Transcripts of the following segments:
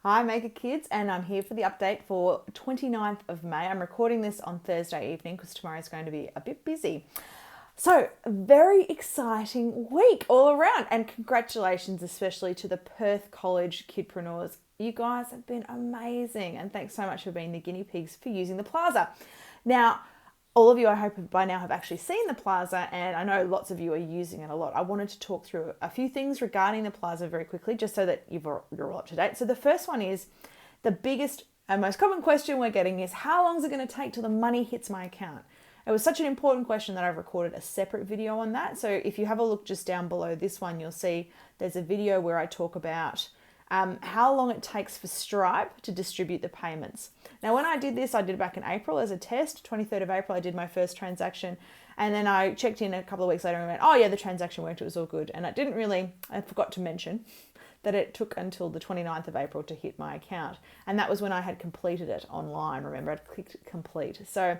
Hi Maker Kids, and I'm here for the update for 29th of May. I'm recording this on Thursday evening because tomorrow is going to be a bit busy. So, a very exciting week all around, and congratulations especially to the Perth College Kidpreneurs. You guys have been amazing, and thanks so much for being the guinea pigs for using the Plaza. Now, all of you, I hope, by now have actually seen the Plaza, and I know lots of you are using it a lot. I wanted to talk through a few things regarding the Plaza very quickly, just so that you're all up to date. So the first one is the biggest and most common question we're getting is, how long is it going to take till the money hits my account? It was such an important question that I've recorded a separate video on that. So if you have a look just down below this one, you'll see there's a video where I talk about how long it takes for Stripe to distribute the payments. Now, when I did this, I did it back in April as a test. 23rd of April, I did my first transaction. And then I checked in a couple of weeks later and went, oh yeah, the transaction worked, it was all good. And I forgot to mention that it took until the 29th of April to hit my account. And that was when I had completed it online. Remember, I'd clicked complete. So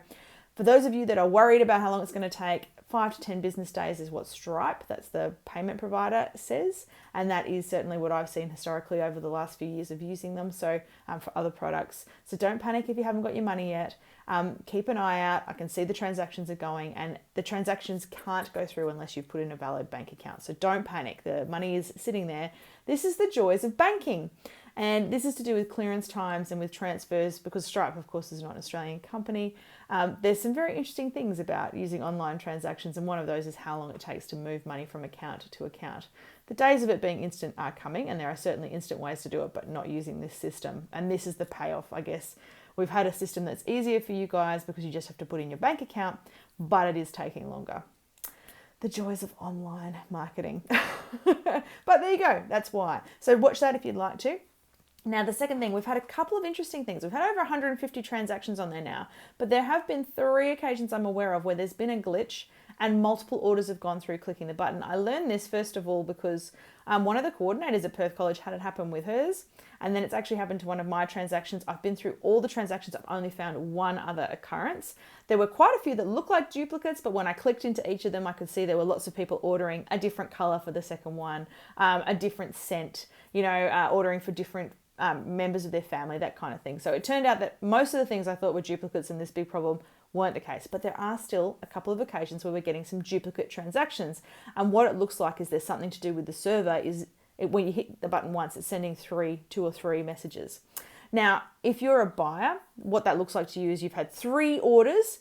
for those of you that are worried about how long it's going to take, 5 to 10 business days is what Stripe, that's the payment provider, says. And that is certainly what I've seen historically over the last few years of using them. So for other products. So don't panic if you haven't got your money yet. Keep an eye out. I can see the transactions are going, and the transactions can't go through unless you've put in a valid bank account. So don't panic. The money is sitting there. This is the joys of banking. And this is to do with clearance times and with transfers, because Stripe, of course, is not an Australian company. There's some very interesting things about using online transactions, and one of those is how long it takes to move money from account to account. The days of it being instant are coming, and there are certainly instant ways to do it, but not using this system. And this is the payoff, I guess. We've had a system that's easier for you guys because you just have to put in your bank account, but it is taking longer. The joys of online marketing. But there you go, that's why. So watch that if you'd like to. Now, the second thing, we've had a couple of interesting things. We've had over 150 transactions on there now, but there have been 3 occasions I'm aware of where there's been a glitch and multiple orders have gone through clicking the button. I learned this first of all because one of the coordinators at Perth College had it happen with hers, and then it's actually happened to one of my transactions. I've been through all the transactions. I've only found one other occurrence. There were quite a few that looked like duplicates, but when I clicked into each of them, I could see there were lots of people ordering a different color for the second one, a different scent, ordering for different members of their family, that kind of thing. So it turned out that most of the things I thought were duplicates in this big problem weren't the case, but there are still a couple of occasions where we're getting some duplicate transactions. And what it looks like is there's something to do with the server. When you hit the button once, it's sending 2 or 3 messages. Now, if you're a buyer, what that looks like to you is you've had 3 orders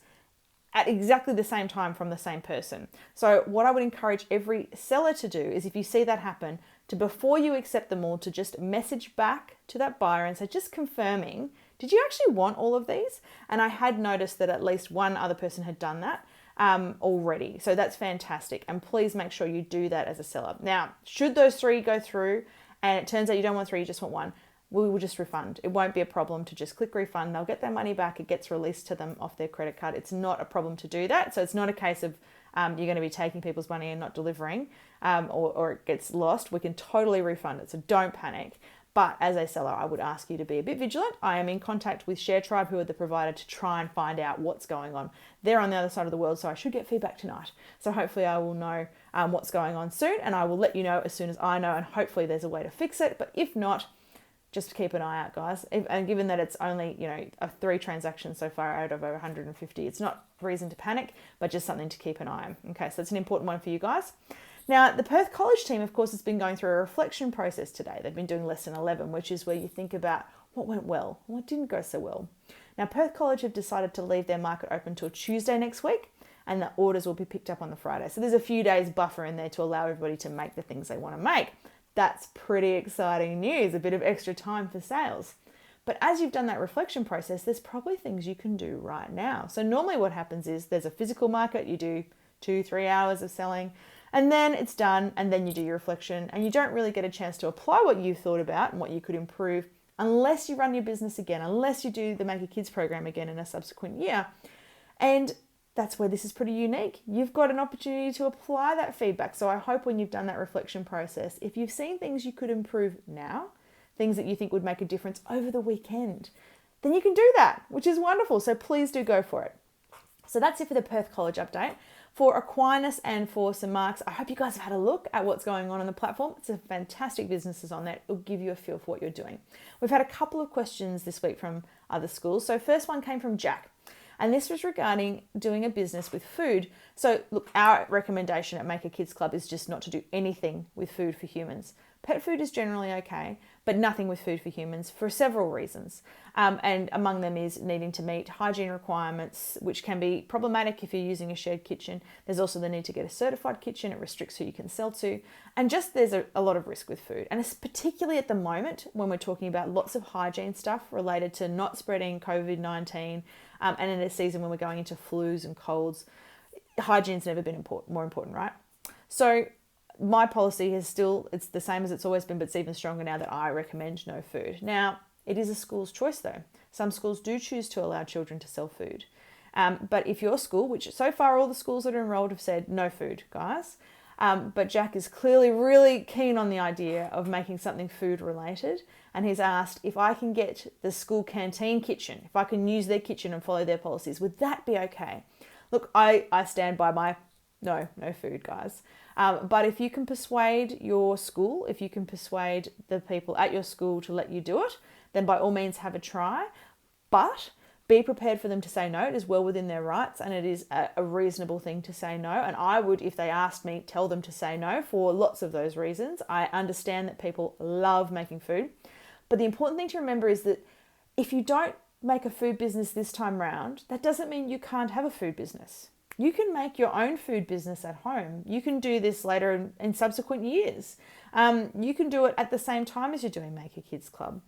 at exactly the same time from the same person. So what I would encourage every seller to do is, if you see that happen, to, before you accept them all, to just message back to that buyer and say, just confirming, did you actually want all of these? And I had noticed that at least one other person had done that already. So that's fantastic. And please make sure you do that as a seller. Now, should those 3 go through and it turns out you don't want 3, you just want 1, we will just refund. It won't be a problem to just click refund. They'll get their money back. It gets released to them off their credit card. It's not a problem to do that. So it's not a case of you're going to be taking people's money and not delivering, or it gets lost. We can totally refund it. So don't panic. But as a seller, I would ask you to be a bit vigilant. I am in contact with ShareTribe, who are the provider, to try and find out what's going on. They're on the other side of the world, so I should get feedback tonight. So hopefully I will know what's going on soon, and I will let you know as soon as I know, and hopefully there's a way to fix it. But if not, just keep an eye out, guys. And given that it's only, 3 transactions so far out of over 150, it's not reason to panic, but just something to keep an eye on. Okay, so it's an important one for you guys. Now, the Perth College team, of course, has been going through a reflection process today. They've been doing lesson 11, which is where you think about what went well, what didn't go so well. Now, Perth College have decided to leave their market open till Tuesday next week, and the orders will be picked up on the Friday. So there's a few days buffer in there to allow everybody to make the things they want to make. That's pretty exciting news, a bit of extra time for sales. But as you've done that reflection process, there's probably things you can do right now. So normally what happens is there's a physical market, you do 2-3 hours of selling, and then it's done, and then you do your reflection, and you don't really get a chance to apply what you thought about and what you could improve unless you run your business again, unless you do the Maker Kids program again in a subsequent year. And that's where this is pretty unique. You've got an opportunity to apply that feedback. So I hope when you've done that reflection process, if you've seen things you could improve now, things that you think would make a difference over the weekend, then you can do that, which is wonderful. So please do go for it. So that's it for the Perth College update. For Aquinas and for St. Mark's, I hope you guys have had a look at what's going on the platform. It's a fantastic businesses on there. It'll give you a feel for what you're doing. We've had a couple of questions this week from other schools. So first one came from Jack. And this was regarding doing a business with food. So look, our recommendation at Make a Kids Club is just not to do anything with food for humans. Pet food is generally okay, but nothing with food for humans for several reasons. And among them is needing to meet hygiene requirements, which can be problematic if you're using a shared kitchen. There's also the need to get a certified kitchen. It restricts who you can sell to. And just there's a lot of risk with food. And it's particularly at the moment when we're talking about lots of hygiene stuff related to not spreading COVID-19, and in a season when we're going into flus and colds, hygiene's never been more important, right? So my policy is still, it's the same as it's always been, but it's even stronger now that I recommend no food. Now, it is a school's choice though. Some schools do choose to allow children to sell food. But if your school, which so far all the schools that are enrolled have said no food, guys, but Jack is clearly really keen on the idea of making something food related. And he's asked if I can get the school canteen kitchen, if I can use their kitchen and follow their policies, would that be okay? Look, I stand by my no food, guys. But if you can persuade your school, if you can persuade the people at your school to let you do it, then by all means have a try. But be prepared for them to say no. It is well within their rights and it is a reasonable thing to say no. And I would, if they asked me, tell them to say no for lots of those reasons. I understand that people love making food. But the important thing to remember is that if you don't make a food business this time round, that doesn't mean you can't have a food business. You can make your own food business at home. You can do this later in subsequent years. You can do it at the same time as you're doing Make a Kids Club.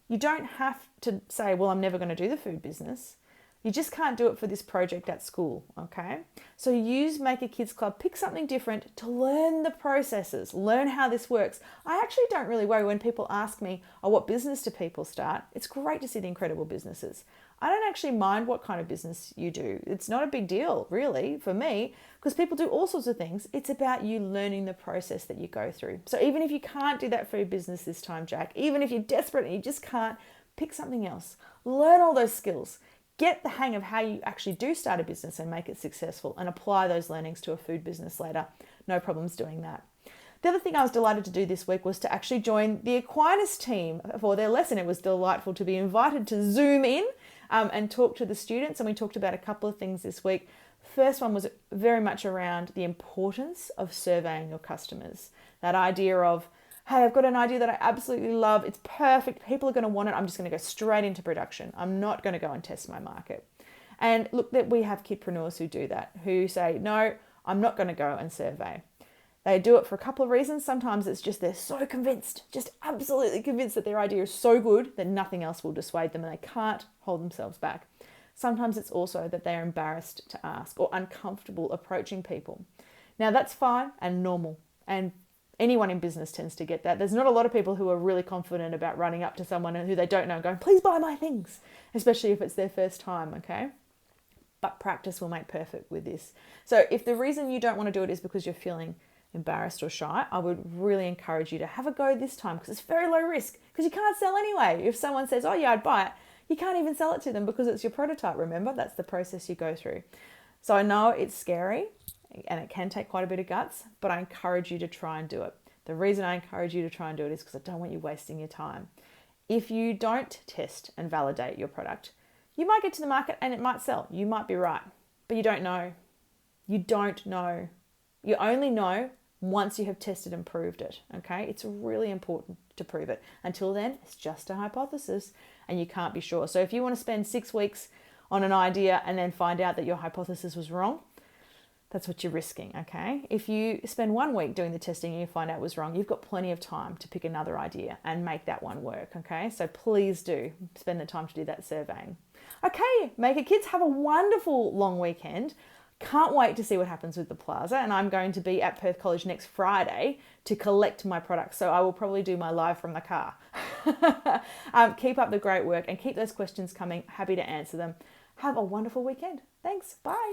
You don't have to say, well, I'm never going to do the food business. You just can't do it for this project at school, okay? So use Make a Kids Club, pick something different to learn the processes, learn how this works. I actually don't really worry when people ask me, oh, what business do people start? It's great to see the incredible businesses. I don't actually mind what kind of business you do. It's not a big deal, really, for me, because people do all sorts of things. It's about you learning the process that you go through. So even if you can't do that food business this time, Jack, even if you're desperate and you just can't, pick something else. Learn all those skills. Get the hang of how you actually do start a business and make it successful and apply those learnings to a food business later. No problems doing that. The other thing I was delighted to do this week was to actually join the Aquinas team for their lesson. It was delightful to be invited to Zoom in and talk to the students. And we talked about a couple of things this week. First one was very much around the importance of surveying your customers. That idea of, hey, I've got an idea that I absolutely love. It's perfect. People are going to want it. I'm just going to go straight into production. I'm not going to go and test my market. And look, that we have kidpreneurs who do that, who say, no, I'm not going to go and survey. They do it for a couple of reasons. Sometimes it's just they're so convinced, just absolutely convinced that their idea is so good that nothing else will dissuade them and they can't hold themselves back. Sometimes it's also that they're embarrassed to ask or uncomfortable approaching people. Now that's fine and normal, and anyone in business tends to get that. There's not a lot of people who are really confident about running up to someone who they don't know and going, please buy my things, especially if it's their first time, okay? But practice will make perfect with this. So if the reason you don't want to do it is because you're feeling embarrassed or shy, I would really encourage you to have a go this time because it's very low risk because you can't sell anyway. If someone says, oh yeah, I'd buy it, you can't even sell it to them because it's your prototype, remember? That's the process you go through. So I know it's scary and it can take quite a bit of guts, but I encourage you to try and do it. The reason I encourage you to try and do it is because I don't want you wasting your time. If you don't test and validate your product, you might get to the market and it might sell. You might be right, but you don't know. You don't know. You only know once you have tested and proved it, okay? It's really important to prove it. Until then, it's just a hypothesis and you can't be sure. So if you want to spend 6 weeks on an idea and then find out that your hypothesis was wrong, that's what you're risking, okay? If you spend 1 week doing the testing and you find out it was wrong, you've got plenty of time to pick another idea and make that one work, okay? So please do spend the time to do that surveying. Okay, Make a Kids, have a wonderful long weekend. Can't wait to see what happens with the plaza, and I'm going to be at Perth College next Friday to collect my products, so I will probably do my live from the car. Keep up the great work and keep those questions coming. Happy to answer them. Have a wonderful weekend. Thanks. Bye.